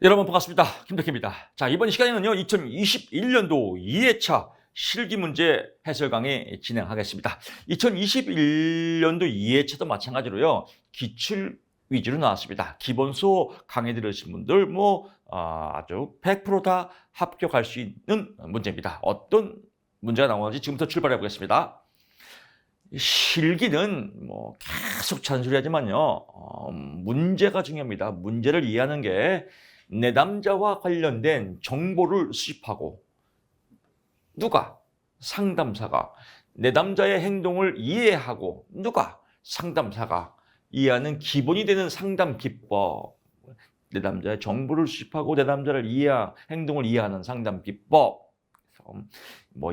여러분 반갑습니다. 김덕희입니다. 자, 이번 시간에는요, 2021년도 2회차 실기 문제 해설 강의 진행하겠습니다. 2021년도 2회차도 마찬가지로요, 기출 위주로 나왔습니다. 기본수 강의 들으신 분들 아주 100% 다 합격할 수 있는 문제입니다. 어떤 문제가 나오는지 지금부터 출발해 보겠습니다. 실기는 계속 잔소리하지만요, 문제가 중요합니다. 문제를 이해하는 게 내담자와 관련된 정보를 수집하고, 누가? 상담사가 내담자의 행동을 이해하고, 누가? 상담사가 이해하는 기본이 되는 상담 기법. 내담자의 정보를 수집하고 내담자를 행동을 이해하는 상담 기법.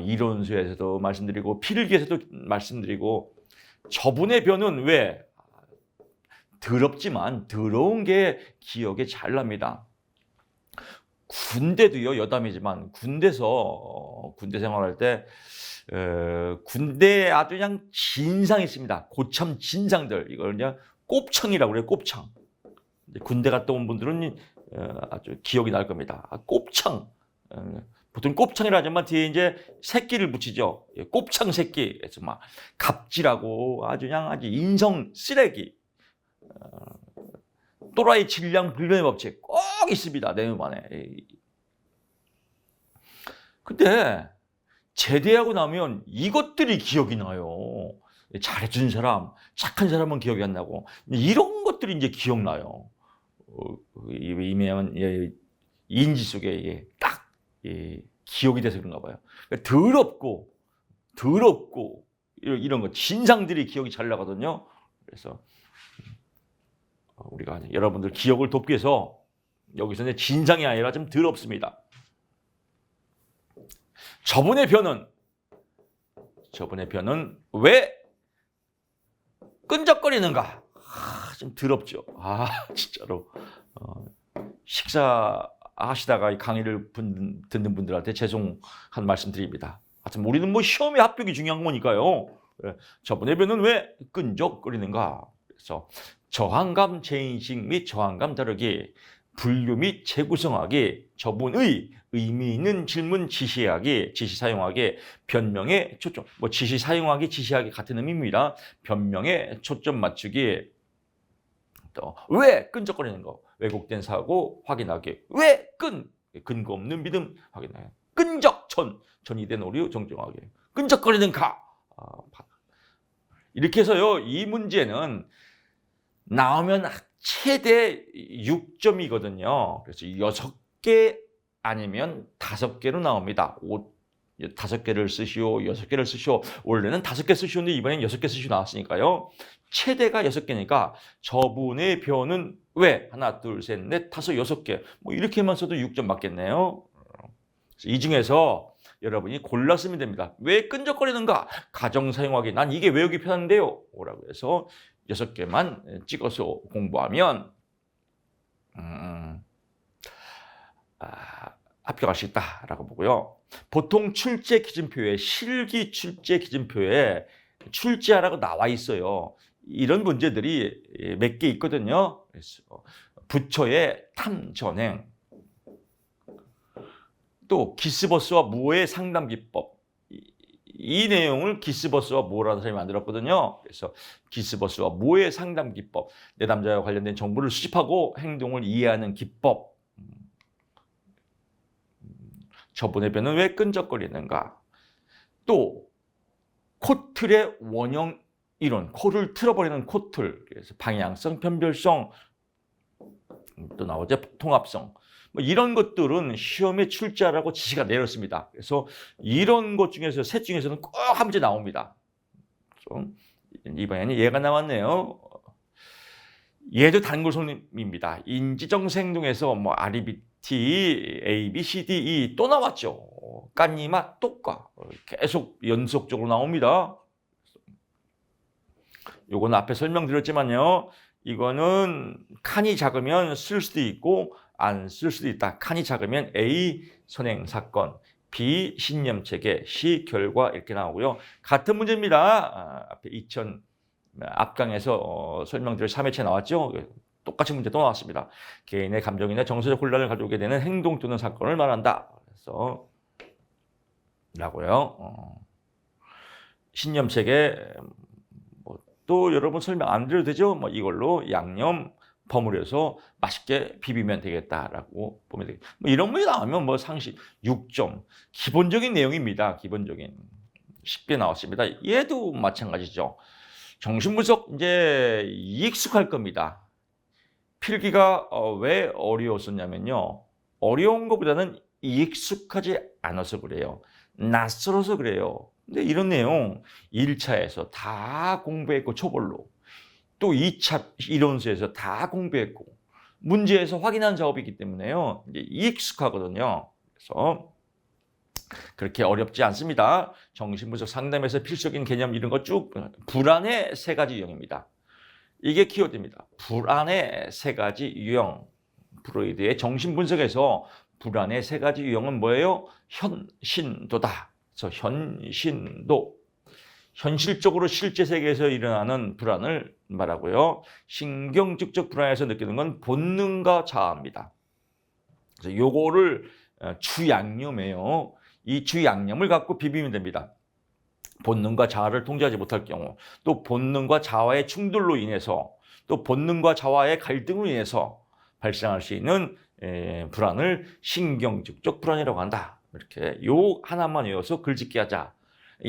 이론수에서도 말씀드리고 필기에서도 말씀드리고, 저분의 변은 왜? 더럽지만 더러운 게 기억에 잘 납니다. 군대도요, 여담이지만 군대에서 군대 생활할 때 군대에 아주 그냥 진상이 있습니다. 고참 진상들, 이걸 그냥 꼽창이라고 그래요. 꼽창. 군대 갔다 온 분들은 아주 기억이 날 겁니다. 꼽창. 보통 꼽창이라 하지만 뒤에 이제 새끼를 붙이죠. 꼽창 새끼. 그래서 막 갑질하고 아주 그냥 아주 인성 쓰레기. 또라이 질량 불변의 법칙 꼭 있습니다. 내 눈 안에. 근데 제대하고 나면 이것들이 기억이 나요. 잘해준 사람, 착한 사람은 기억이 안 나고, 이런 것들이 이제 기억나요. 이면 인지 속에 딱 기억이 돼서 그런가 봐요. 더럽고 이런 거 진상들이 기억이 잘 나거든요. 그래서 우리가 여러분들 기억을 돕기 위해서 여기서는 진상이 아니라 좀 더럽습니다. 저분의 변은 왜 끈적거리는가? 좀 더럽죠. 진짜로. 식사하시다가 이 강의를 듣는 분들한테 죄송한 말씀 드립니다. 하여튼 우리는 시험에 합격이 중요한 거니까요. 저분의 변은 왜 끈적거리는가? 그래서 저항감 재인식 및 저항감 다루기, 분류 및 재구성하기, 저분의 의미 있는 질문 지시하기, 지시 사용하기, 변명에 초점, 지시 사용하기, 지시하기 같은 의미입니다. 변명에 초점 맞추기, 또 왜 끈적거리는 거, 왜곡된 사고 확인하기, 왜 근거 없는 믿음 확인하기, 전이 된 오류 정정하기, 끈적거리는 가. 이렇게 해서요, 이 문제는 나오면 최대 6점이거든요. 그래서 6개 아니면 5개로 나옵니다. 5개를 쓰시오, 6개를 쓰시오. 원래는 5개 쓰시오인데 이번엔 6개 쓰시오 나왔으니까요. 최대가 6개니까 저분의 변은 왜? 하나, 둘, 셋, 넷, 다섯, 6개. 이렇게만 써도 6점 맞겠네요. 이 중에서 여러분이 골랐으면 됩니다. 왜 끈적거리는가? 가정 사용하기. 난 이게 외우기 편한데요. 라고 해서 6개만 찍어서 공부하면 합격할 수 있다라고 보고요. 보통 출제 기준표에, 실기 출제 기준표에 출제하라고 나와 있어요. 이런 문제들이 몇 개 있거든요. 그래서 부처의 탐전행, 또 기스버스와 무어의 상담 기법, 이 내용을 기스버스와 무어라는 사람이 만들었거든요. 그래서 기스버스와 무어의 상담 기법, 내담자와 관련된 정보를 수집하고 행동을 이해하는 기법, 저분의 변은 왜 끈적거리는가, 또 코틀의 원형 이론, 코를 틀어버리는 코틀, 그래서 방향성, 변별성, 또 나오죠, 통합성. 이런 것들은 시험에 출제하라고 지시가 내렸습니다. 그래서 이런 것 중에서 셋 중에서는 꼭 한 문제 나옵니다. 이번에는 얘가 나왔네요. 얘도 단골손님입니다. 인지정세 행동에서 REBT, A, B, C, D, E 또 나왔죠. 깐니마, 똑과 계속 연속적으로 나옵니다. 요거는 앞에 설명드렸지만요. 이거는 칸이 작으면 쓸 수도 있고 안 쓸 수도 있다. 칸이 작으면 A, 선행 사건, B, 신념체계, C, 결과 이렇게 나오고요. 같은 문제입니다. 앞에 앞강에서 설명드린 3회차 나왔죠. 똑같이 문제 또 나왔습니다. 개인의 감정이나 정서적 혼란을 가져오게 되는 행동 또는 사건을 말한다. 그래서 라고요. 신념책에 또 여러분 설명 안 드려도 되죠? 이걸로 양념 버무려서 맛있게 비비면 되겠다라고 보면 되겠다. 이런 문제 나오면 상식 6점 기본적인 내용입니다. 기본적인 쉽게 나왔습니다. 얘도 마찬가지죠. 정신분석 이제 익숙할 겁니다. 필기가 왜 어려웠었냐면요. 어려운 것보다는 익숙하지 않아서 그래요. 낯설어서 그래요. 근데 이런 내용 1차에서 다 공부했고 초벌로 또 2차 이론서에서 다 공부했고 문제에서 확인한 작업이기 때문에요. 이제 익숙하거든요. 그래서 그렇게 어렵지 않습니다. 정신분석 상담에서 필수적인 개념 이런 거 쭉 불안의 3가지 유형입니다. 이게 키워드입니다. 불안의 3가지 유형. 프로이드의 정신분석에서 불안의 3가지 유형은 뭐예요? 현신도다. 그래서 현신도. 현실적으로 실제 세계에서 일어나는 불안을 말하고요. 신경직적 불안에서 느끼는 건 본능과 자아입니다. 그래서 요거를 주양념이에요. 이 주양념을 갖고 비비면 됩니다. 본능과 자아를 통제하지 못할 경우, 또 본능과 자아의 충돌로 인해서, 또 본능과 자아의 갈등으로 인해서 발생할 수 있는 불안을 신경직적 불안이라고 한다. 이렇게 요 하나만 외워서 글짓기 하자.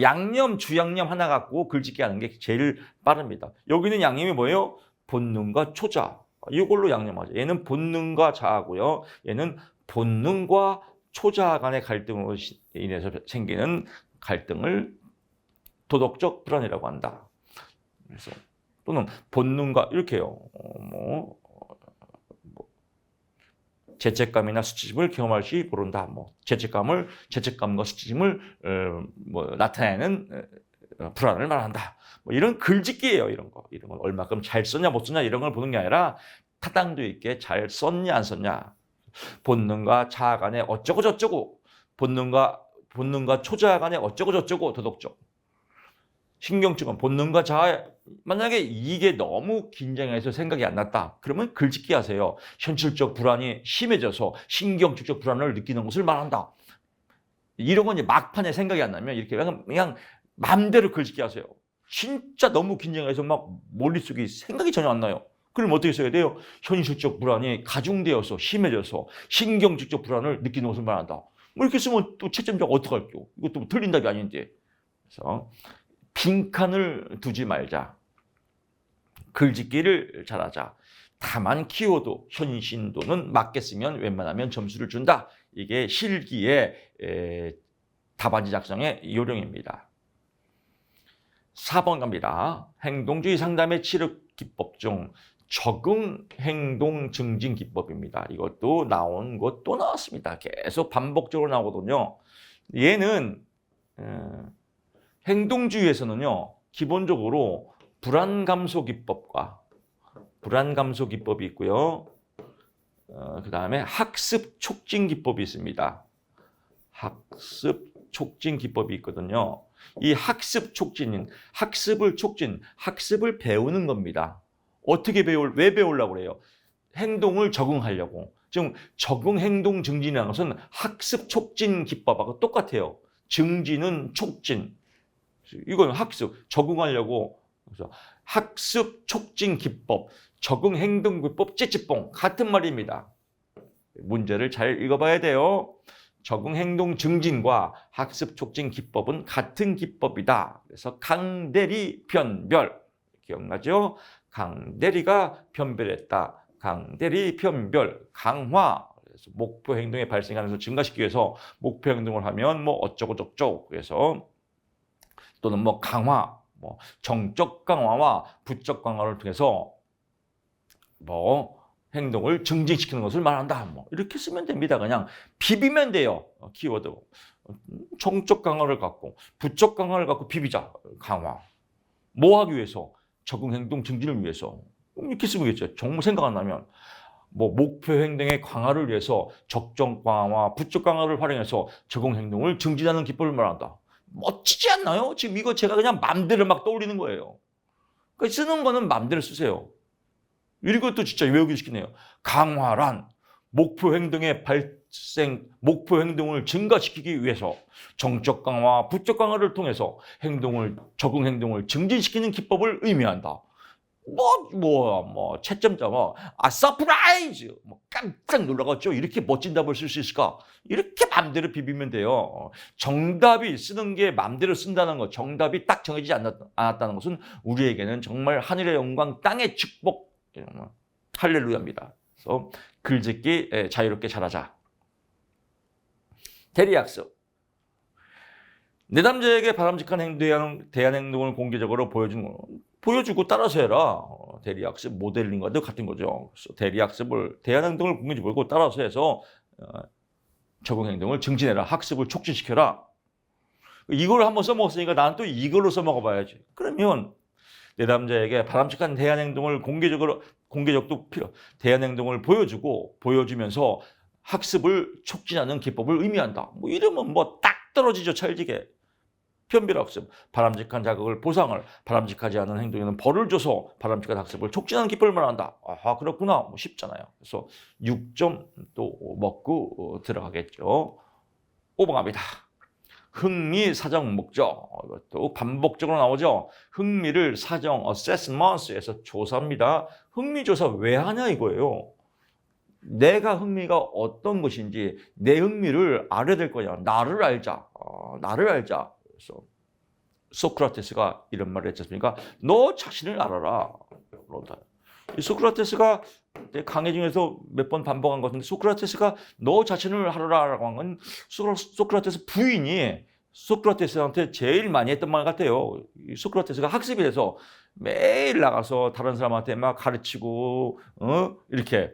양념, 주양념 하나 갖고 글짓기 하는 게 제일 빠릅니다. 여기는 양념이 뭐예요? 본능과 초자. 이걸로 양념하죠. 얘는 본능과 자아고요. 얘는 본능과 초자 간의 갈등으로 인해서 생기는 갈등을 도덕적 불안이라고 한다. 그래서 또는 본능과 이렇게요. 죄책감이나 수치심을 경험할 시 모른다. 죄책감과 수치심을 나타내는 불안을 말한다. 이런 글짓기예요. 이런 거 얼마큼 잘 썼냐 못 썼냐 이런 걸 보는 게 아니라 타당도 있게 잘 썼냐 안 썼냐. 본능과 자아 간에 어쩌고 저쩌고, 본능과 초자아 간에 어쩌고 저쩌고 도덕적. 신경증은 본능과 자아, 만약에 이게 너무 긴장해서 생각이 안 났다. 그러면 글짓기 하세요. 현실적 불안이 심해져서 신경증적 불안을 느끼는 것을 말한다. 이런 건 이제 막판에 생각이 안 나면 이렇게 그냥 마음대로 글짓기 하세요. 진짜 너무 긴장해서 막 머릿속에 생각이 전혀 안 나요. 그럼 어떻게 써야 돼요? 현실적 불안이 가중되어서 심해져서 신경증적 불안을 느끼는 것을 말한다. 이렇게 쓰면 또 채점자가 어떡할게요? 이것도 틀린 답이 아닌데. 그래서 빈칸을 두지 말자. 글짓기를 잘하자. 다만 키워드, 현신도는 맞게 쓰면 웬만하면 점수를 준다. 이게 실기의 답안지 작성의 요령입니다. 4번 갑니다. 행동주의 상담의 치료 기법 중 적응 행동 증진 기법입니다. 이것도 나온 것 또 나왔습니다. 계속 반복적으로 나오거든요. 얘는 행동주의에서는요, 기본적으로 불안 감소 기법과 불안 감소 기법이 있고요. 그 다음에 학습 촉진 기법이 있습니다. 학습 촉진 기법이 있거든요. 이 학습 촉진은 학습을 배우는 겁니다. 어떻게 왜 배우려고 그래요? 행동을 적응하려고. 지금 적응 행동 증진이라는 것은 학습 촉진 기법하고 똑같아요. 증진은 촉진. 이건 학습, 적응하려고. 그래서 학습 촉진 기법, 적응 행동 기법, 찌찌뽕 같은 말입니다. 문제를 잘 읽어봐야 돼요. 적응 행동 증진과 학습 촉진 기법은 같은 기법이다. 그래서 강대리 변별. 기억나죠? 강대리가 변별했다. 강대리 변별, 강화. 그래서 목표 행동의 발생 가능성을 증가시키기 위해서 목표 행동을 하면 어쩌고 저쩌고. 그래서 또는 강화, 정적 강화와 부적 강화를 통해서 행동을 증진시키는 것을 말한다. 이렇게 쓰면 됩니다. 그냥 비비면 돼요. 키워드. 정적 강화를 갖고 부적 강화를 갖고 비비자. 강화. 뭐 하기 위해서? 적응 행동 증진을 위해서. 이렇게 쓰면겠죠. 정말 생각 안 나면 목표 행동의 강화를 위해서 적정 강화와 부적 강화를 활용해서 적응 행동을 증진하는 기법을 말한다. 멋지지 않나요? 지금 이거 제가 그냥 맘대로 막 떠올리는 거예요. 그러니까 쓰는 거는 맘대로 쓰세요. 이것도 진짜 외우기 시키네요. 강화란 목표 행동을 증가시키기 위해서 정적 강화, 부적 강화를 통해서 적응 행동을 증진시키는 기법을 의미한다. 채점자, 서프라이즈, 깜짝 놀라겠죠. 이렇게 멋진 답을 쓸 수 있을까? 이렇게 맘대로 비비면 돼요. 정답이 쓰는 게 맘대로 쓴다는 것, 정답이 딱 정해지지 않았다는 것은 우리에게는 정말 하늘의 영광, 땅의 축복, 할렐루야입니다. 그래서 글짓기 자유롭게 잘하자. 대리학습. 내담자에게 바람직한 대안 행동을 공개적으로 보여주고 따라서 해라. 대리학습 모델링과도 같은 거죠. 그래서 대안 행동을 공개적으로 보고 따라서 해서 적응 행동을 증진해라. 학습을 촉진시켜라. 이걸 한번 써먹었으니까 나는 또 이걸로 써먹어봐야지. 그러면 내담자에게 바람직한 대안 행동을 대안 행동을 보여주면서 학습을 촉진하는 기법을 의미한다. 이러면 딱 떨어지죠. 찰지게. 편별학습, 바람직한 자극을 보상을, 바람직하지 않은 행동에는 벌을 줘서 바람직한 학습을 촉진하는 기법을 말한다. 아하, 그렇구나. 쉽잖아요. 그래서 6점 또 먹고 들어가겠죠. 5번 갑니다. 흥미 사정 목적. 이것도 반복적으로 나오죠. 흥미를 사정, assessments에서 조사합니다. 흥미 조사 왜 하냐 이거예요. 내가 흥미가 어떤 것인지 내 흥미를 알아야 될 거냐. 나를 알자. 그래서 소크라테스가 이런 말을 했지 않습니까? 너 자신을 알아라. 이 소크라테스가 강의 중에서 몇 번 반복한 것 같은데 소크라테스가 너 자신을 알아라라고 한 건 소크라테스 부인이 소크라테스한테 제일 많이 했던 말 같아요. 소크라테스가 학습에 대해서 매일 나가서 다른 사람한테 막 가르치고 이렇게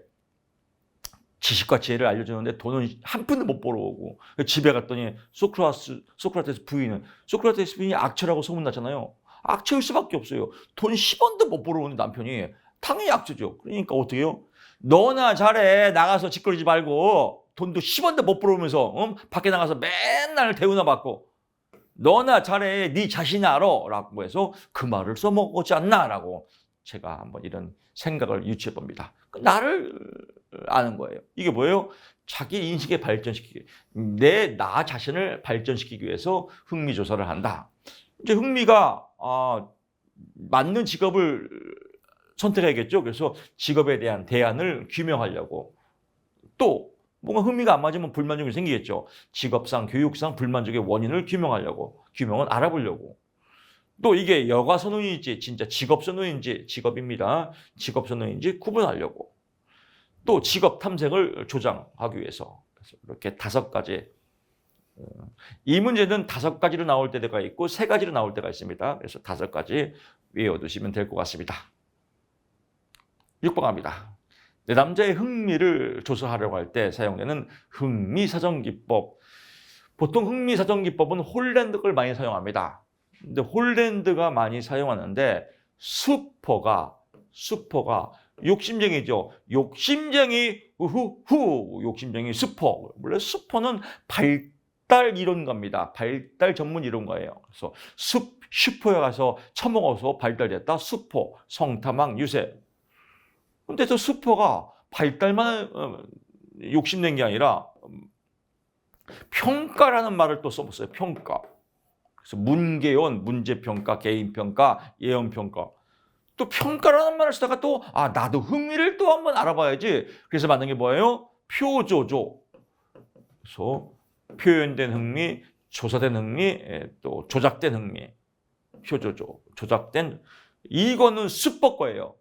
지식과 지혜를 알려주는데 돈은 한 푼도 못 벌어오고 집에 갔더니 소크라테스 부인이 악처라고 소문났잖아요. 악처일 수밖에 없어요. 돈 10원도 못 벌어오는 남편이 당연히 악처죠. 그러니까 어떻게 해요? 너나 잘해. 나가서 짓거리지 말고 돈도 10원도 못 벌어오면서 밖에 나가서 맨날 대우나 받고 너나 잘해. 네 자신이 알아. 라고 해서 그 말을 써먹었지 않나 라고 제가 한번 이런 생각을 유추해 봅니다. 나를 아는 거예요. 이게 뭐예요? 자기 인식에 발전시키기. 나 자신을 발전시키기 위해서 흥미 조사를 한다. 이제 흥미가 맞는 직업을 선택해야겠죠. 그래서 직업에 대한 대안을 규명하려고. 또 뭔가 흥미가 안 맞으면 불만족이 생기겠죠. 직업상, 교육상 불만족의 원인을 규명은 알아보려고. 또 이게 여가 선호인지 진짜 직업 선호인지 직업입니다. 직업 선호인지 구분하려고. 또 직업 탐색을 조장하기 위해서. 그래서 이렇게 5가지. 이 문제는 5가지로 나올 때가 있고 3가지로 나올 때가 있습니다. 그래서 5가지 외워두시면 될 것 같습니다. 6번 갑니다. 내담자의 흥미를 조사하려고 할 때 사용되는 흥미사정기법. 보통 흥미사정기법은 홀랜드 걸 많이 사용합니다. 근데 홀랜드가 많이 사용하는데 수퍼가 욕심쟁이죠. 욕심쟁이 수퍼. 원래 수퍼는 발달 이론가입니다. 발달 전문 이론가예요. 그래서 슈퍼에 가서 처먹어서 발달됐다. 수퍼, 성타망, 유세. 근데 저 수퍼가 발달만 욕심낸 게 아니라 평가라는 말을 또 써봤어요. 평가. 그래서 문개원, 문제평가, 개인평가, 예언평가. 또 평가라는 말을 쓰다가 또 나도 흥미를 또 한번 알아봐야지. 그래서 만든 게 뭐예요? 표조조. 그래서 표현된 흥미, 조사된 흥미, 또 조작된 흥미. 표조조. 조작된. 이거는 수법 거예요.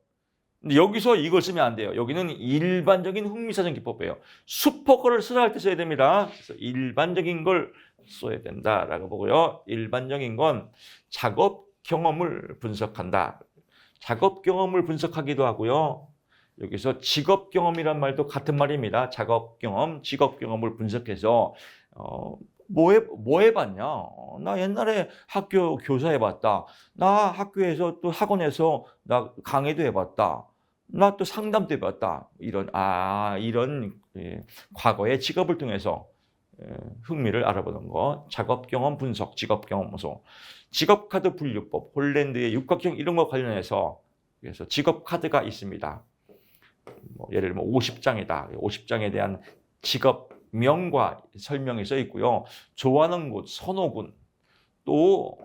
근데 여기서 이걸 쓰면 안 돼요. 여기는 일반적인 흥미사정 기법이에요. 수퍼거를 쓰라 할 때 써야 됩니다. 그래서 일반적인 걸 써야 된다라고 보고요. 일반적인 건 작업 경험을 분석한다. 작업 경험을 분석하기도 하고요. 여기서 직업 경험이란 말도 같은 말입니다. 작업 경험, 직업 경험을 분석해서 뭐 해봤냐? 나 옛날에 학교 교사 해봤다. 나 학교에서 또 학원에서 나 강의도 해봤다. 나 또 상담도 해봤다. 이런 과거의 직업을 통해서 흥미를 알아보는 거. 작업 경험 분석, 직업 경험 모소. 직업 카드 분류법, 홀랜드의 육각형 이런 거 관련해서 그래서 직업 카드가 있습니다. 뭐 예를 들면 50장이다. 50장에 대한 직업명과 설명이 써 있고요. 좋아하는 곳, 선호군, 또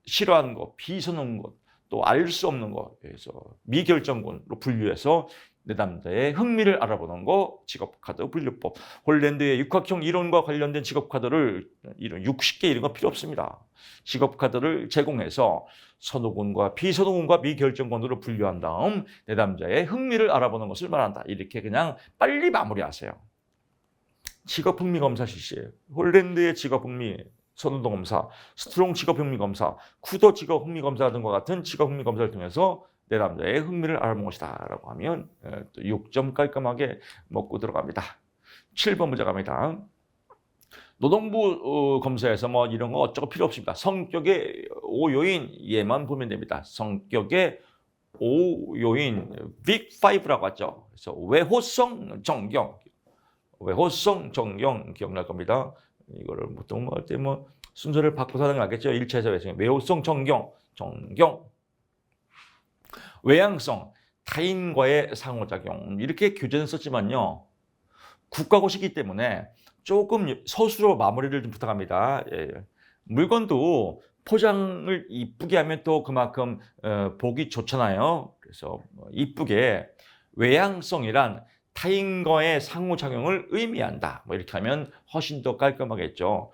싫어하는 것, 비선호하는 것, 또 알 수 없는 것, 그래서 미결정군으로 분류해서 내담자의 흥미를 알아보는 거 직업카드 분류법. 홀랜드의 육각형 이론과 관련된 직업카드를 60개 이런 거 필요 없습니다. 직업카드를 제공해서 선호군과 비선호군과 미결정군으로 분류한 다음 내담자의 흥미를 알아보는 것을 말한다. 이렇게 그냥 빨리 마무리하세요. 직업흥미검사 실시. 홀랜드의 직업흥미 선호도 검사, 스트롱 직업흥미검사, 쿠더 직업흥미검사 등과 같은 직업흥미검사를 통해서 내 남자의 흥미를 알아본 것이다 라고 하면 또 6점 깔끔하게 먹고 들어갑니다. 7번 문제 갑니다. 노동부 검사에서 뭐 이런 거 어쩌고 필요 없습니다. 성격의 5요인 얘만 보면 됩니다. 성격의 5요인 빅 5라고 하죠. 그래서 외호성, 정경, 외호성, 정경 기억날 겁니다. 이거를 보통 할 때 뭐 순서를 바꿔서 하는 거 알겠죠? 1차에서 외성, 외호성, 정경, 외향성, 타인과의 상호작용 이렇게 교재는 썼지만요. 국가고시이기 때문에 조금 서술로 마무리를 좀 부탁합니다. 예. 물건도 포장을 이쁘게 하면 또 그만큼 보기 좋잖아요. 그래서 이쁘게 외향성이란 타인과의 상호작용을 의미한다. 뭐 이렇게 하면 훨씬 더 깔끔하겠죠.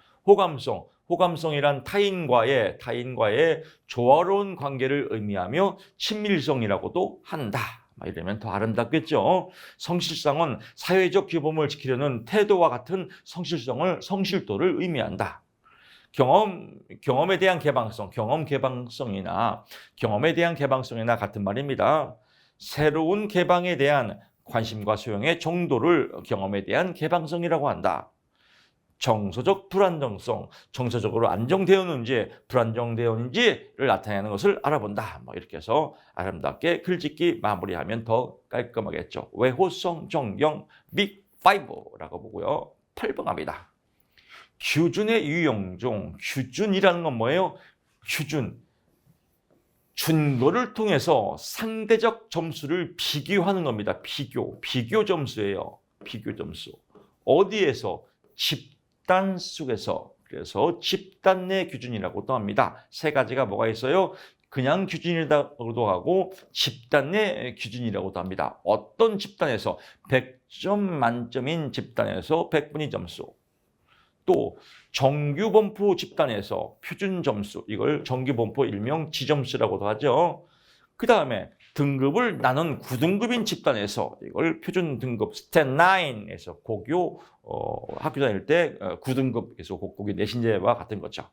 호감성이란 타인과의 조화로운 관계를 의미하며 친밀성이라고도 한다. 이러면 더 아름답겠죠. 성실성은 사회적 규범을 지키려는 태도와 같은 성실도를 의미한다. 경험에 대한 개방성, 경험에 대한 개방성이나 같은 말입니다. 새로운 개방에 대한 관심과 소용의 정도를 경험에 대한 개방성이라고 한다. 정서적 불안정성, 정서적으로 안정되었는지 불안정되었는지를 나타내는 것을 알아본다. 뭐 이렇게 해서 아름답게 글짓기 마무리하면 더 깔끔하겠죠. 외호성, 정경, 빅 5라고 보고요. 8번 갑니다. 규준의 유형종, 규준이라는 건 뭐예요? 규준. 준거를 통해서 상대적 점수를 비교하는 겁니다. 비교 점수예요. 비교 점수. 어디에서? 집단 속에서. 그래서 집단 내 규준이라고도 합니다. 세 가지가 뭐가 있어요? 그냥 규준이라고도 하고 집단 내 규준이라고도 합니다. 어떤 집단에서 100점 만점인 집단에서 100분위 점수. 또 정규범포 집단에서 표준 점수, 이걸 정규범포 일명 지점수라고도 하죠. 그 다음에 등급을 나눈 9등급인 집단에서 이걸 표준 등급 스탠 9에서 고교 학교 다닐 때 9등급에서 고교 내신제와 같은 거죠.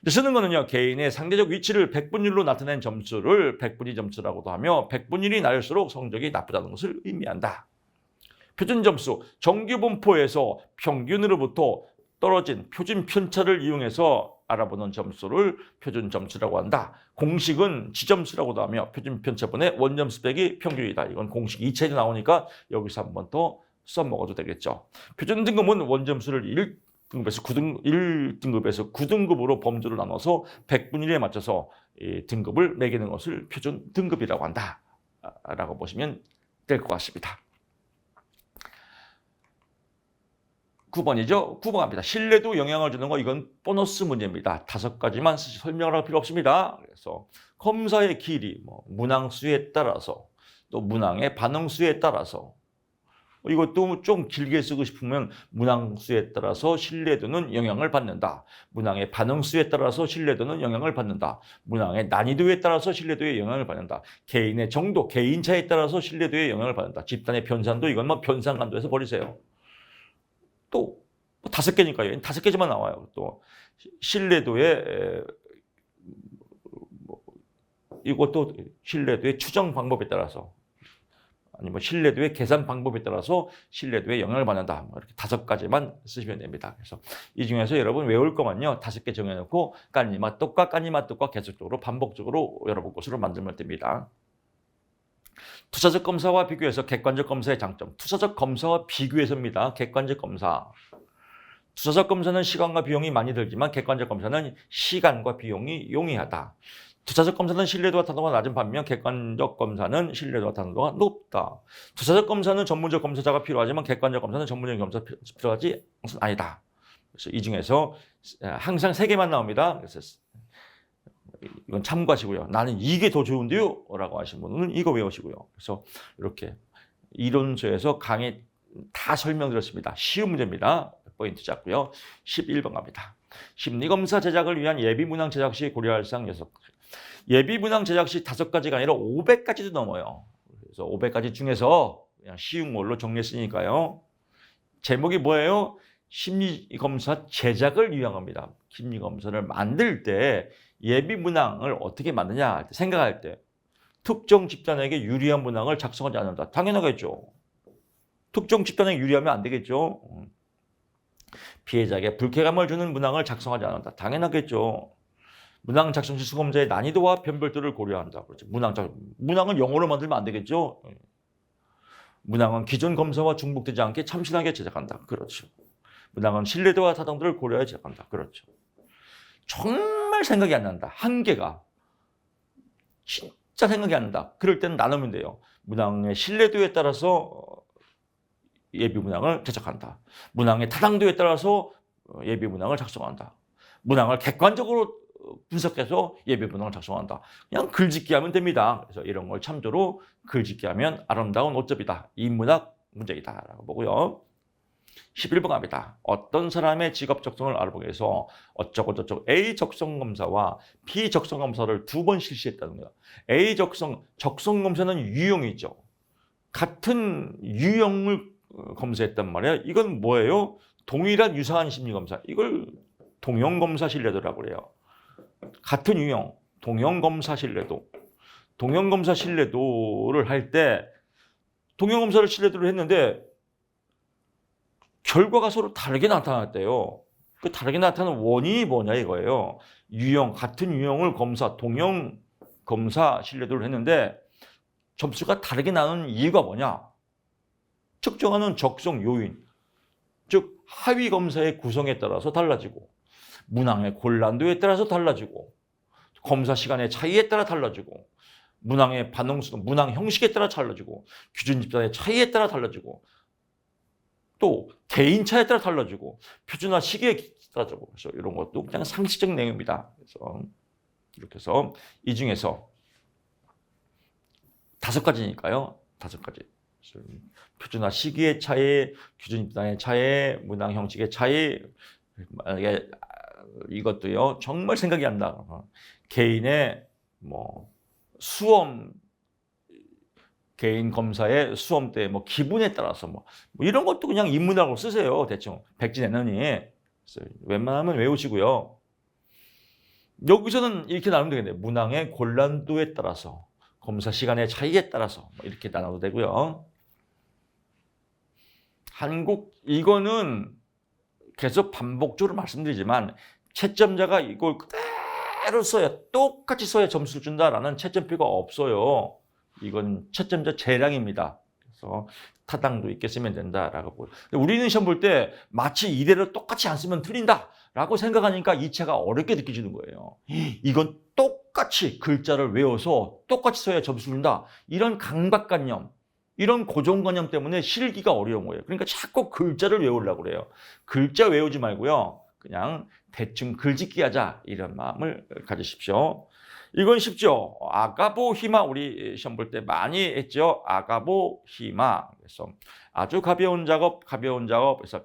쓰는 거는요, 개인의 상대적 위치를 100분율로 나타낸 점수를 100분위 점수라고도 하며 100분율이 낮을수록 성적이 나쁘다는 것을 의미한다. 표준 점수, 정규분포에서 평균으로부터 떨어진 표준 편차를 이용해서 알아보는 점수를 표준 점수라고 한다. 공식은 지점수라고도 하며 표준 편차분의 원점수 빼기 평균이다. 이건 공식 2차에도 나오니까 여기서 한 번 더 써먹어도 되겠죠. 표준 등급은 원점수를 1등급에서 9등급으로 범주를 나눠서 100분위에 맞춰서 이 등급을 매기는 것을 표준 등급이라고 한다. 라고 보시면 될 것 같습니다. 9번이죠. 9번 갑니다. 신뢰도 영향을 주는 거, 이건 보너스 문제입니다. 5가지만 설명을 할 필요 없습니다. 그래서 검사의 길이, 문항수에 따라서, 또 문항의 반응수에 따라서, 이것도 좀 길게 쓰고 싶으면 문항수에 따라서 신뢰도는 영향을 받는다. 문항의 반응수에 따라서 신뢰도는 영향을 받는다. 문항의 난이도에 따라서 신뢰도에 영향을 받는다. 개인의 정도, 개인차에 따라서 신뢰도에 영향을 받는다. 집단의 편산도, 이건 뭐 편산감도에서 버리세요. 또 5개니까요. 5개지만 나와요. 또 신뢰도의 이것도 신뢰도의 추정 방법에 따라서, 아니면 신뢰도의 계산 방법에 따라서 신뢰도에 영향을 받는다. 이렇게 5가지만 쓰시면 됩니다. 그래서 이 중에서 여러분 외울 거만요, 5개 정해놓고 까니맛 계속적으로 반복적으로 여러분 것으로 만들면 됩니다. 투사적 검사와 비교해서 객관적 검사의 장점. 투사적 검사와 비교해서입니다. 객관적 검사. 투사적 검사는 시간과 비용이 많이 들지만 객관적 검사는 시간과 비용이 용이하다. 투사적 검사는 신뢰도와 타당도가 낮은 반면 객관적 검사는 신뢰도와 타당도가 높다. 투사적 검사는 전문적 검사자가 필요하지만 객관적 검사는 전문적 검사가 필요하지 아니다. 그래서 이 중에서 항상 3개만 나옵니다. 그래서 이건 참고하시고요. 나는 이게 더 좋은데요? 라고 하시는 분은 이거 외우시고요. 그래서 이렇게 이론서에서 강의 다 설명드렸습니다. 쉬운 문제입니다. 포인트 잡고요. 11번 갑니다. 심리검사 제작을 위한 예비문항 제작 시 고려할 사항 6. 예비문항 제작 시 5가지가 아니라 500가지도 넘어요. 그래서 500가지 중에서 그냥 쉬운 걸로 정리했으니까요. 제목이 뭐예요? 심리검사 제작을 위한 겁니다. 심리검사를 만들 때 예비문항을 어떻게 만드냐 생각할 때 특정 집단에게 유리한 문항을 작성하지 않는다. 당연하겠죠. 특정 집단에게 유리하면 안 되겠죠. 피해자에게 불쾌감을 주는 문항을 작성하지 않는다. 당연하겠죠. 문항 작성 시 수검자의 난이도와 변별도를 고려한다. 그렇죠. 문항은 영어로 만들면 안 되겠죠. 문항은 기존 검사와 중복되지 않게 참신하게 제작한다. 그렇죠. 문항은 신뢰도와 타당도를 고려해 제작한다. 그렇죠. 정말 생각이 안 난다. 한계가 진짜 생각이 안 난다. 그럴 때는 나누면 돼요. 문항의 신뢰도에 따라서 예비문항을 제작한다. 문항의 타당도에 따라서 예비문항을 작성한다. 문항을 객관적으로 분석해서 예비문항을 작성한다. 그냥 글짓기 하면 됩니다. 그래서 이런 걸 참조로 글짓기 하면 아름다운 오점이다. 인문학 문제이다. 라고 보고요. 11번 갑니다. 어떤 사람의 직업 적성을 알아보기 위해서 어쩌고저쩌고 A 적성검사와 B 적성검사를 2번 실시했다는 거예요. A 적성검사는 유형이죠. 같은 유형을 검사했단 말이에요. 이건 뭐예요? 동일한 유사한 심리검사. 이걸 동형검사 신뢰도라고 그래요. 같은 유형, 동형검사 신뢰도. 동형검사 신뢰도를 할 때 동형검사를 신뢰도를 했는데 결과가 서로 다르게 나타났대요. 그 다르게 나타나는 원인이 뭐냐 이거예요. 유형, 같은 유형을 동형검사 신뢰도를 했는데 점수가 다르게 나는 이유가 뭐냐? 측정하는 적성 요인, 즉 하위 검사의 구성에 따라서 달라지고 문항의 곤란도에 따라서 달라지고 검사 시간의 차이에 따라 달라지고 문항의 반응수도 문항 형식에 따라 달라지고 기준 집단의 차이에 따라 달라지고 또 개인차에 따라 달라지고 표준화 시기에 따라 달라지고 그래서 이런 것도 그냥 상식적 내용입니다. 그래서 이렇게 해서 이 중에서 5가지니까요. 5가지. 표준화 시기의 차이, 기준 집단의 차이, 문항 형식의 차이, 만약에 이것도요 정말 생각이 안 나. 개인의 수험 개인 검사의 수험 때 기분에 따라서 이런 것도 그냥 인문학으로 쓰세요. 대충 백지내느니 웬만하면 외우시고요. 여기서는 이렇게 나누면 되겠네요. 문항의 곤란도에 따라서 검사 시간의 차이에 따라서 이렇게 나눠도 되고요. 이거는 계속 반복적으로 말씀드리지만 채점자가 이걸 그대로 써야 똑같이 써야 점수를 준다라는 채점표가 없어요. 이건 채점자 재량입니다. 그래서 타당도 있게 쓰면 된다라고 보여요. 우리는 시험 볼 때 마치 이대로 똑같이 안 쓰면 틀린다라고 생각하니까 이 차가 어렵게 느껴지는 거예요. 이건 똑같이 글자를 외워서 똑같이 써야 점수를 준다. 이런 강박관념, 이런 고정관념 때문에 실기가 어려운 거예요. 그러니까 자꾸 글자를 외우려고 그래요. 글자 외우지 말고요. 그냥 대충 글짓기 하자 이런 마음을 가지십시오. 이건 쉽죠. 아가보 히마 우리 시험 볼 때 많이 했죠. 아가보 히마. 그래서 아주 가벼운 작업. 그래서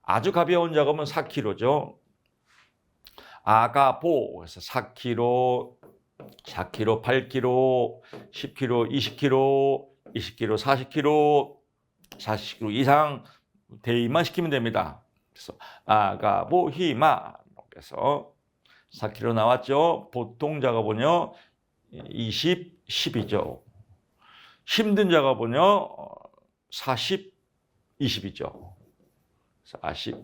아주 가벼운 작업은 4kg죠. 아가보 그래서 4kg, 8kg, 10kg, 20kg, 20kg, 40kg, 40kg 이상 대입만 시키면 됩니다. 그래서 아가보 히마 그래서 4kg 나왔죠. 보통 작업은요 20, 10이죠. 힘든 작업은요 40, 20이죠. 40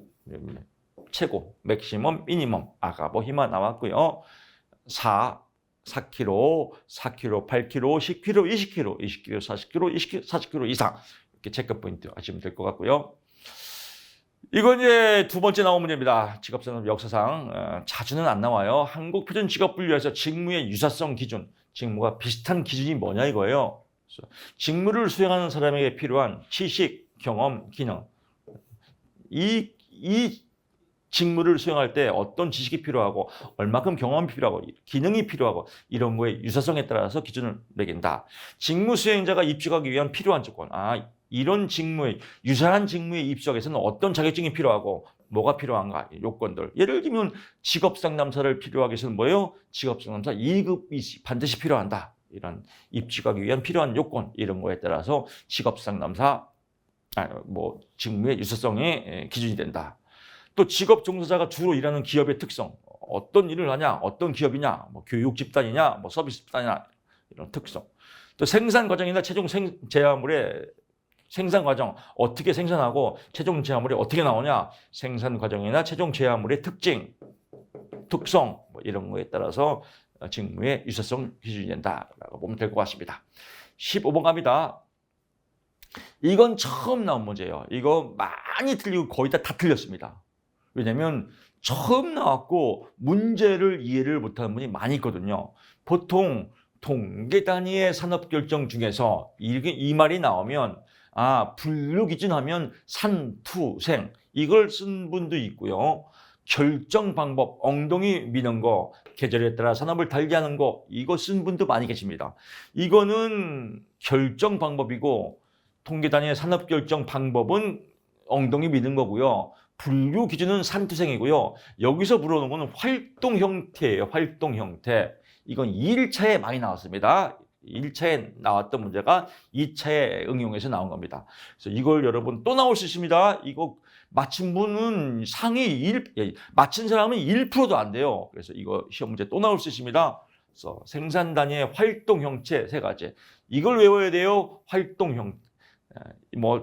최고, 맥시멈, 미니멈 아가보 히마 나왔고요. 4kg, 8kg, 10kg, 20kg, 20kg, 40kg, 40kg 이상 이렇게 체크 포인트 하시면 될 것 같고요. 이건 이제 두 번째 나온 문제입니다. 직업산업 역사상 자주는 안 나와요. 한국표준직업분류에서 직무의 유사성 기준, 직무가 비슷한 기준이 뭐냐 이거예요. 그래서 직무를 수행하는 사람에게 필요한 지식, 경험, 기능. 이 직무를 수행할 때 어떤 지식이 필요하고 얼마큼 경험이 필요하고 기능이 필요하고 이런 거에 유사성에 따라서 기준을 매긴다. 직무 수행자가 입직하기 위한 필요한 조건. 이런 직무에 유사한 직무에 입직하기 위해서는 어떤 자격증이 필요하고 뭐가 필요한가 요건들. 예를 들면 직업상담사를 필요하기 위해서는 뭐예요? 직업상담사 2급이 반드시 필요한다. 이런 입직하기 위한 필요한 요건 이런 거에 따라서 직업상담사 직무의 유사성의 기준이 된다. 또 직업 종사자가 주로 일하는 기업의 특성, 어떤 일을 하냐, 어떤 기업이냐, 교육 집단이냐, 서비스 집단이냐 이런 특성. 또 생산 과정이나 최종 제화물의 생산 과정 어떻게 생산하고 최종 제화물이 어떻게 나오냐, 생산 과정이나 최종 제화물의 특성 이런 거에 따라서 직무의 유사성 기준이 된다라고 보면 될 것 같습니다. 15번 갑니다. 이건 처음 나온 문제예요. 이거 많이 틀리고 거의 다 틀렸습니다. 왜냐하면 처음 나왔고 문제를 이해를 못하는 분이 많이 있거든요. 보통 통계 단위의 산업결정 중에서 이 말이 나오면 분류기준하면 산투생 이걸 쓴 분도 있고요. 결정 방법, 엉덩이 미는 거, 계절에 따라 산업을 달리하는 거 이거 쓴 분도 많이 계십니다. 이거는 결정 방법이고 통계 단위의 산업결정 방법은 엉덩이 미는 거고요. 분류 기준은 산투생이고요. 여기서 물어보는 거는 활동 형태예요. 활동 형태. 이건 1차에 많이 나왔습니다. 1차에 나왔던 문제가 2차에 응용해서 나온 겁니다. 그래서 이걸 여러분 또 나올 수 있습니다. 이거 맞힌 분은 맞힌 사람은 1%도 안 돼요. 그래서 이거 시험 문제 또 나올 수 있습니다. 그래서 생산 단위의 활동 형태 3가지. 이걸 외워야 돼요. 활동 형태.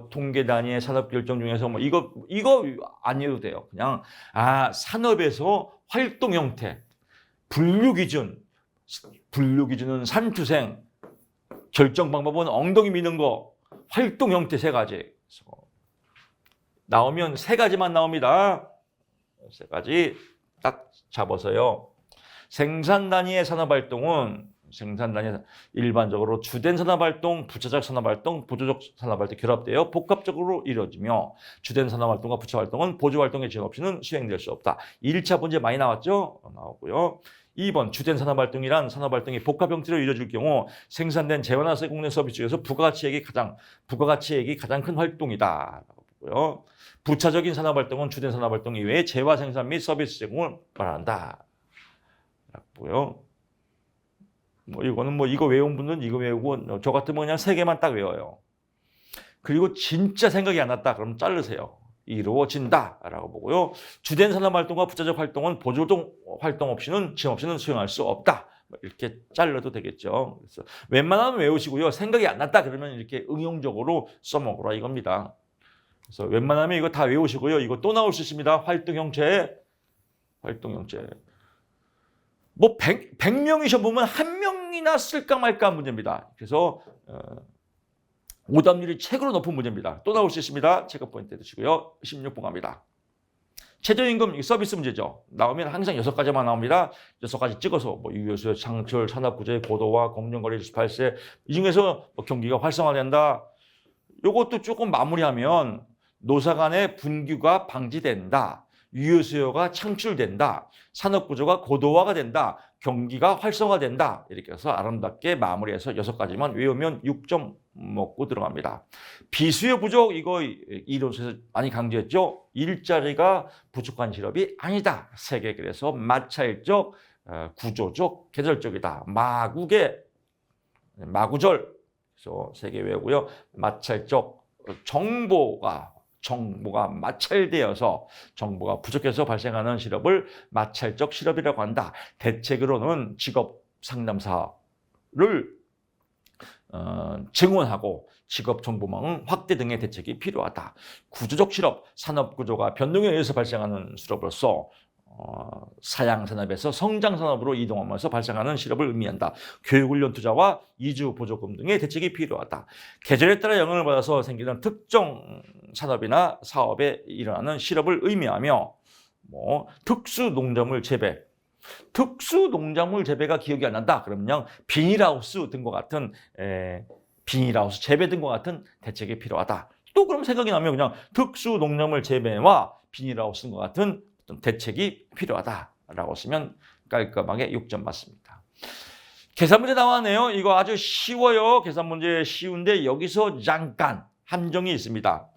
통계 단위의 산업 결정 중에서 이거 안 해도 돼요. 그냥 산업에서 활동 형태, 분류 기준은 산투생, 결정 방법은 엉덩이 미는 거, 활동 형태 3가지. 나오면 3가지만 나옵니다. 3가지 딱 잡아서요. 생산 단위의 산업 활동은 일반적으로 주된 산업활동, 부차적 산업활동, 보조적 산업활동이 결합되어 복합적으로 이루어지며 주된 산업활동과 부차활동은 보조활동의 지원 없이는 수행될 수 없다. 1차 문제 많이 나왔죠? 나오고요. 2번 주된 산업활동이란 산업활동이 복합 형태로 이루어질 경우 생산된 재화나 공내 서비스 중에서 부가가치액이 가장 큰 활동이다. 보고요. 부차적인 산업활동은 주된 산업활동 이외에 재화 생산 및 서비스 제공을 말한다. 라고요. 이거는 이거 외운 분은 이거 외우고 저 같으면 그냥 3개만 딱 외워요. 그리고 진짜 생각이 안 났다. 그럼 자르세요. 이루어진다라고 보고요. 주된 산업활동과 부차적 활동은 보조적 활동 없이는 지원 없이는 수행할 수 없다. 이렇게 잘라도 되겠죠. 그래서 웬만하면 외우시고요. 생각이 안 났다 그러면 이렇게 응용적으로 써먹으라 이겁니다. 그래서 웬만하면 이거 다 외우시고요. 이거 또 나올 수 있습니다. 활동 형태. 100명이 시험 보면 1명이나 쓸까 말까 한 문제입니다. 그래서 오답률이 최고로 높은 문제입니다. 또 나올 수 있습니다. 체크 포인트 두시고요. 16번 갑니다. 최저임금 서비스 문제죠. 나오면 항상 6가지만 나옵니다. 6가지 찍어서 유효수요, 창출, 산업구조의 고도화, 공정거래 지수 발생 이 중에서 경기가 활성화된다. 이것도 조금 마무리하면 노사 간의 분규가 방지된다. 유효수요가 창출된다. 산업구조가 고도화가 된다. 경기가 활성화된다. 이렇게 해서 아름답게 마무리해서 6가지만 외우면 6점 먹고 들어갑니다. 비수요 부족 이거 이론에서 많이 강조했죠. 일자리가 부족한 실업이 아니다. 3개 그래서 마찰적, 구조적, 계절적이다. 마구절 그래서 3개 외우고요. 마찰적 정보가 마찰되어서 정보가 부족해서 발생하는 실업을 마찰적 실업이라고 한다. 대책으로는 직업 상담사를 증원하고 직업 정보망 확대 등의 대책이 필요하다. 구조적 실업, 산업 구조가 변동에 의해서 발생하는 실업으로서 사양산업에서 성장산업으로 이동하면서 발생하는 실업을 의미한다. 교육훈련 투자와 이주보조금 등의 대책이 필요하다. 계절에 따라 영향을 받아서 생기는 특정 산업이나 사업에 일어나는 실업을 의미하며 특수농작물 재배, 특수농작물 재배가 기억이 안 난다. 그러면 비닐하우스 등과 같은 비닐하우스 재배 등과 같은 대책이 필요하다. 또 그럼 생각이 나면 그냥 특수농작물 재배와 비닐하우스 등과 같은 대책이 필요하다라고 쓰면 깔끔하게 6점 맞습니다. 계산 문제 나왔네요. 이거 아주 쉬워요. 계산 문제 쉬운데 여기서 잠깐 함정이 있습니다.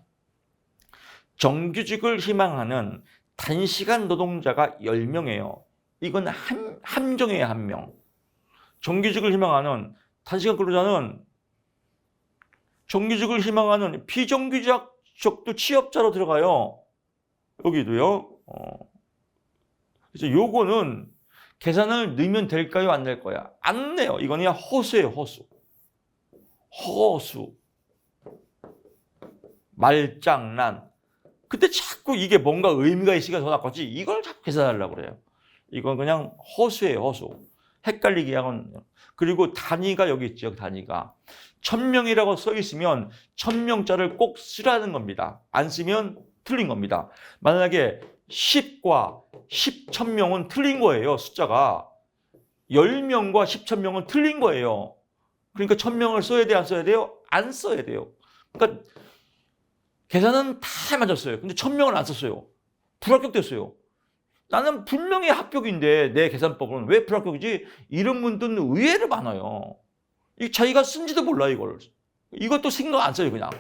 정규직을 희망하는 단시간 노동자가 10명이에요. 이건 함정이에요, 함정. 정규직을 희망하는 단시간 근로자는 정규직을 희망하는 비정규직도 취업자로 들어가요. 여기도요. 그래서 요거는 계산을 넣으면 될까요? 안 될 거야? 안 내요. 이건 그냥 허수예요, 허수. 허수. 말장난. 근데 자꾸 이게 뭔가 의미가 있으니까 전화 거지. 이걸 자꾸 계산하려고 그래요. 이건 그냥 허수예요, 허수. 헷갈리게 하는. 그리고 단위가 여기 있죠, 단위가. 1000명이라고 써 있으면 1000명짜리를 꼭 쓰라는 겁니다. 안 쓰면 틀린 겁니다. 만약에 10과 10,000명은 틀린 거예요, 숫자가. 10명과 10,000명은 틀린 거예요. 그러니까 1000명을 써야 돼요, 안 써야 돼요? 안 써야 돼요. 그러니까 계산은 다 맞았어요. 근데 1000명을 안 썼어요. 불합격됐어요. 나는 분명히 합격인데 내 계산법은 왜 불합격이지? 이런 분들은 의외로 많아요. 이 자기가 쓴지도 몰라 이걸. 이것도 생각 안 써요 그냥.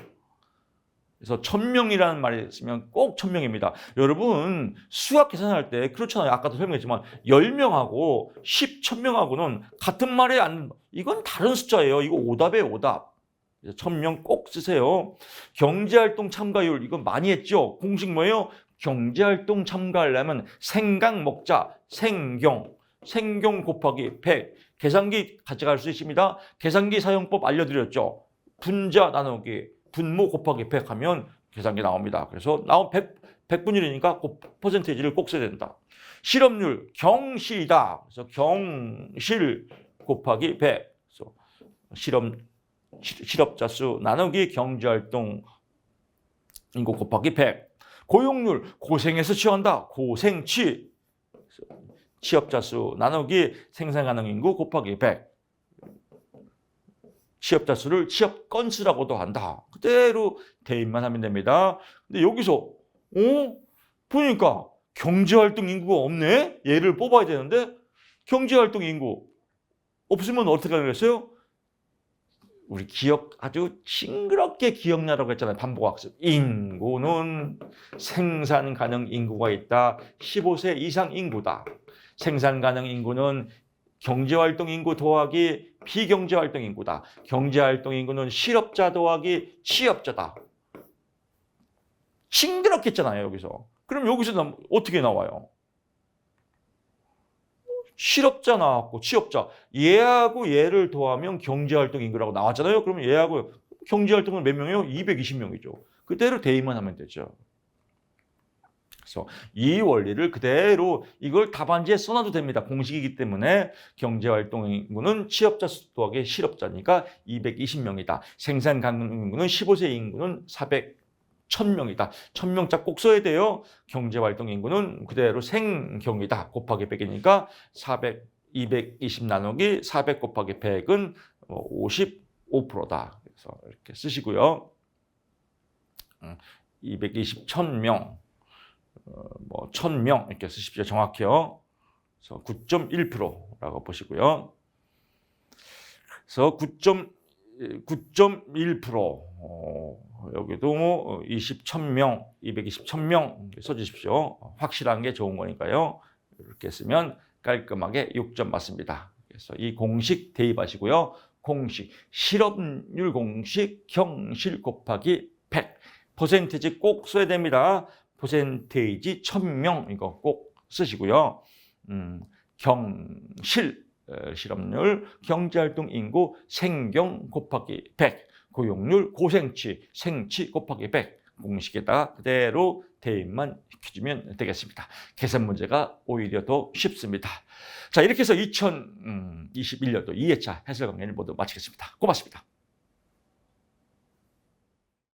그래서 1000명이라는 말이 있으면 꼭 1000명입니다. 여러분 수학 계산할 때 그렇잖아요. 아까도 설명했지만 10명하고 10,000명하고는 같은 말이 안. 이건 다른 숫자예요. 이거 오답이에요, 오답. 1000명 꼭 쓰세요. 경제활동 참가율 이거 많이 했죠. 공식 뭐예요? 경제활동 참가하려면 생각 먹자. 생경 곱하기 100. 계산기 가져갈 수 있습니다. 계산기 사용법 알려드렸죠. 분자 나누기 분모 곱하기 100 하면 계산기 나옵니다. 그래서 나온 100분율이니까 퍼센테이지를 꼭 써야 된다. 실업률 경실이다. 그래서 경실 곱하기 100. 그래서 실업자 수 나누기 경제활동 인구 곱하기 100. 고용률 고생해서 취한다. 고생취. 취업자 수 나누기 생산 가능 인구 곱하기 100. 취업자 수를 취업 건수라고도 한다. 그대로 대입만 하면 됩니다. 근데 여기서 보니까 경제활동 인구가 없네. 얘를 뽑아야 되는데 경제활동 인구 없으면 어떻게 하겠어요? 우리 아주 징그럽게 기억나라고 했잖아요. 반복학습. 인구는 생산 가능 인구가 있다. 15세 이상 인구다. 생산 가능 인구는 경제활동 인구 더하기 비경제활동 인구다. 경제활동 인구는 실업자 더하기 취업자다. 징그럽게 했잖아요, 여기서. 그럼 여기서 어떻게 나와요? 실업자 나왔고 취업자. 얘하고 얘를 더하면 경제활동 인구라고 나왔잖아요. 그러면 얘하고 경제활동은 몇 명이에요? 220명이죠. 그대로 대입만 하면 되죠. 그래서 이 원리를 그대로 이걸 답안지에 써놔도 됩니다. 공식이기 때문에 경제활동 인구는 취업자 수 더하기 실업자니까 220명이다. 생산 가능 인구는 15세 인구는 1000명이다. 1000명짜 꼭 써야 돼요. 경제활동 인구는 그대로 생경이다. 곱하기 100이니까 220 나누기 400 곱하기 100은 55%다. 그래서 이렇게 쓰시고요. 220 1000명. 1000명 이렇게 쓰십시오. 정확히요. 그래서 9.1%라고 보시고요. 그래서 9.1% 여기도 1000명, 220 1000명 써주십시오. 확실한 게 좋은 거니까요. 이렇게 쓰면 깔끔하게 6점 맞습니다. 그래서 이 공식 대입하시고요. 공식 실업률 공식 경실 곱하기 100 퍼센테이지 꼭 써야 됩니다. 퍼센테이지 1000명 이거 꼭 쓰시고요. 경실 실업률 경제활동 인구 생경 곱하기 100 고용률 고생취 생취 곱하기 100 공식에다가 그대로 대입만 시켜주면 되겠습니다. 계산 문제가 오히려 더 쉽습니다. 자, 이렇게 해서 2021년도 2회차 해설 강연을 모두 마치겠습니다. 고맙습니다.